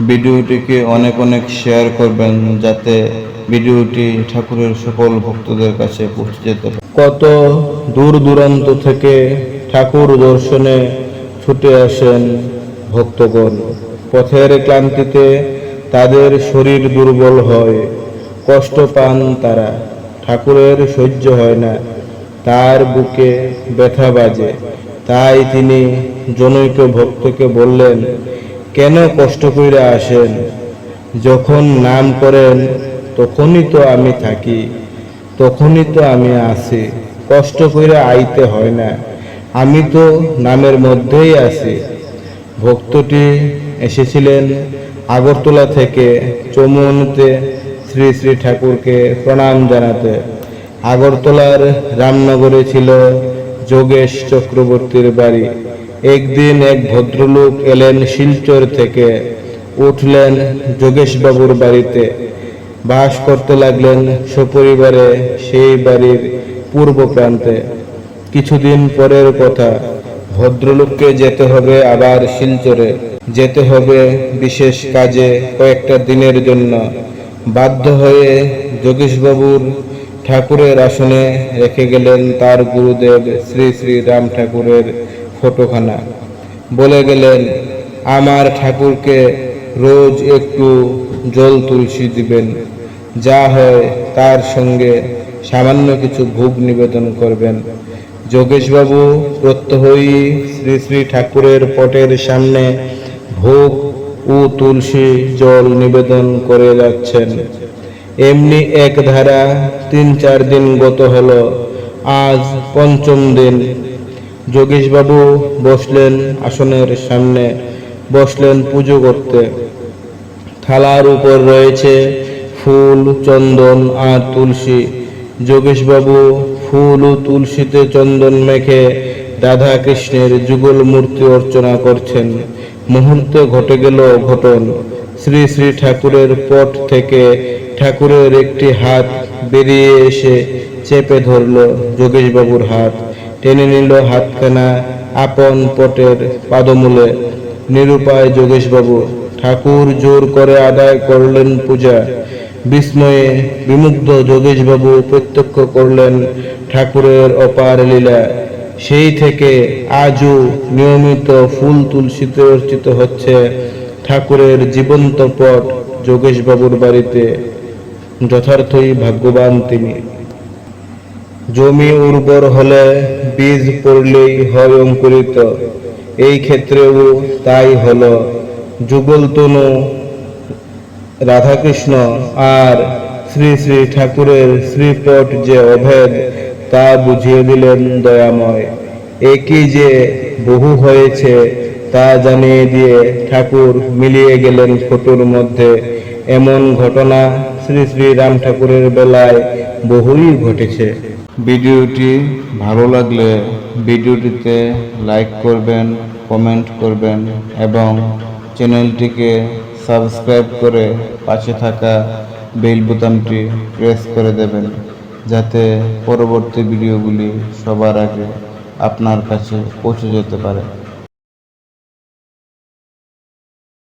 ভিডিওটিকে অনেক অনেক শেয়ার করবেন, যাতে ভিডিওটি ঠাকুরের সকল ভক্তদের কাছে পৌঁছে যেতে পারে। কত দূর দূরান্ত থেকে ঠাকুর দর্শনে ছুটে আসেন ভক্তগণ। পথের ক্লান্তিতে তাদের শরীর দুর্বল হয়, কষ্ট পান তারা। ঠাকুরের সহ্য হয় না, তার বুকে ব্যথা বাজে। তাই তিনি জনৈক ভক্তকে বললেন, কেন কষ্ট কইরা আসেন? যখন নাম করেন তখনই তো আমি থাকি, তখনই তো আমি আছি, কষ্ট কইরা আইতে হয় না, আমি তো নামের মধ্যেই আছি। ভক্তটি এসেছিলেন আগরতলা থেকে চৌমুহনীতে শ্রী শ্রী ঠাকুরকে প্রণাম জানাতে। আগরতলার রামনগরে ছিল যোগেশ চক্রবর্তীর বাড়ি। একদিন এক ভদ্রলোক এলেন শিলচর থেকে, উঠলেন যোগেশবাবুর বাড়িতে, বাস করতে লাগলেন সপরিবারে সেই বাড়ির পূর্ব প্রান্তে। কিছুদিন পরের কথা, ভদ্রলোককে যেতে হবে আবার শিলচরে, যেতে হবে বিশেষ কাজে কয়েকটা দিনের জন্য। বাধ্য হয়ে যোগেশবাবুর ঠাকুরের আসনে রেখে গেলেন তার গুরুদেব শ্রী শ্রী রাম ঠাকুরের ফটোখানা। বলে গেলেন, আমার ঠাকুরকে রোজ একটু জল তুলসী দিবেন, যা হয় তার সঙ্গে সামান্য কিছু ভোগ নিবেদন করবেন। যোগেশবাবু প্রত্যহই শ্রী শ্রী ঠাকুরের পটের সামনে ভোগ ও তুলসী জল নিবেদন করে যাচ্ছেন। এমনি এক ধারা 3-4 দিন গত হলো। আজ পঞ্চম দিন। যোগেশবাবু বসলেন আসনের সামনে, বসলেন পুজো করতে। থালার উপর রয়েছে ফুল, চন্দন আর তুলসী। যোগেশবাবু ফুল ও তুলসীতে চন্দন মেখে রাধা কৃষ্ণের যুগল মূর্তি অর্চনা করছেন। মুহূর্তে ঘটে গেল ঘটন। শ্রী শ্রী ঠাকুরের পট থেকে ঠাকুরের একটি হাত বেরিয়ে এসে চেপে ধরল যোগেশবাবুর হাত, টেনে নিল হাতখানা আপন পটের পাদমূলে। নিরুপায় যোগেশবাবু। ঠাকুর জোর করে আদায় করলেন পূজা। বিস্ময়ে বিমুগ্ধ যোগেশবাবু প্রত্যক্ষ করলেন ঠাকুরের অপার লীলা। সেই থেকে আজও নিয়মিত ফুল তুলসীতে অর্চিত হচ্ছে ঠাকুরের জীবন্ত পট যোগেশবাবুর বাড়িতে। যথার্থই ভাগ্যবান তিনি। জমি উর্বর হলে বীজ পড়লেই হয় অঙ্কুরিত। এই ক্ষেত্রেও তাই হলো। যুগলতনু রাধাকৃষ্ণ আর শ্রী শ্রী ঠাকুরের শ্রীপট যে অভেদ, তা বুঝিয়ে দিলেন দয়াময়। একই যে বহু হয়েছে তা জানিয়ে দিয়ে ঠাকুর মিলিয়ে গেলেন ফটোর মধ্যে। এমন ঘটনা শ্রী শ্রী রাম ঠাকুরের বেলায় বহুই ঘটেছে। ভিডিওটি ভালো লাগলে ভিডিওটিতে লাইক করবেন, কমেন্ট করবেন এবং চ্যানেলটিকে সাবস্ক্রাইব করে পাশে থাকা বেল বোতামটি প্রেস করে দেবেন, যাতে পরবর্তী ভিডিওগুলি সবার আগে আপনার কাছে পৌঁছে যেতে পারে।